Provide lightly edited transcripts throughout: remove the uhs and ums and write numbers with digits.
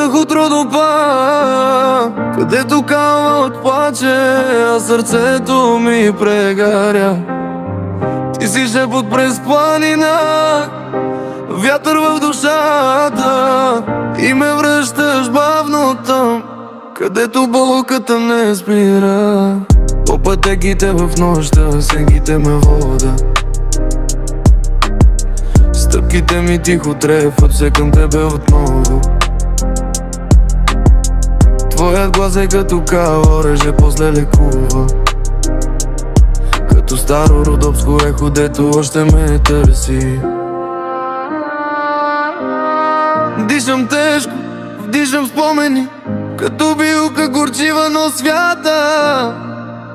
Дъх от родопа, където кала от плаче, а сърцето ми прегаря. Ти си шепот през планина, вятър в душата, и ме връщаш бавно там, където болката не спира. По пътеките в нощта, сенките ме водят, стъпките ми тихо трепват все към тебе отново. Твоят глас е като кава, реже после лекува, като старо родопско ехо, дето още ме търси. Дишам тежко, вдишам спомени, като билка горчива, но свята.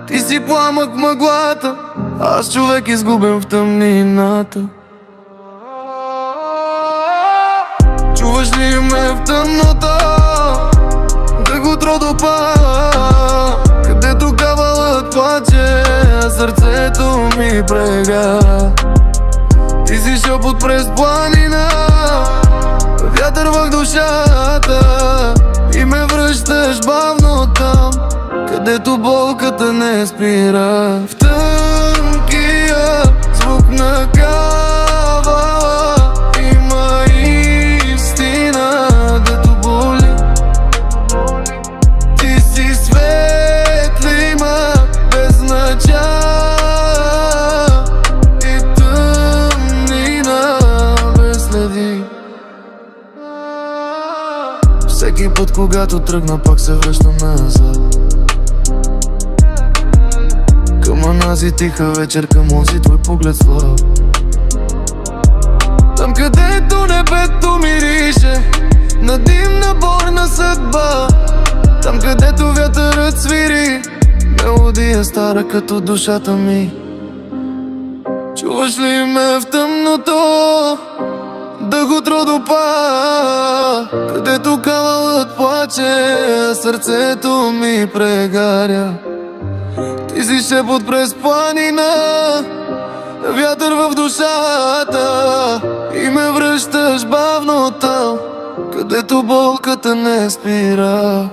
Ти си пламък в мъглата, аз човек изгубен в тъмнината. Чуваш ли ме в тъмнота? Дъх от родопа, където кавалът плаче, а сърцето ми прегара. Ти си шепот през планина, вятър в душата, и ме връщаш бавно там, където болката не спира. В тънкия звук на кавала има истина, дето боли. Ти си светлима без начало и тъмнина без следи. Всеки път, когато тръгна, пак се връщам назад, към онази тиха вечер, към онзи твой поглед слаб. Там, където небето мирише на димна борна съдба, там, където вятърът свири мелодия стара като душата ми. Чуваш ли ме в тъмното? Дъх от родопа, където кавалът плаче, а сърцето ми прегаря. Ти си шепот през планина, вятър в душата, и ме връщаш бавно там, където болката не спира.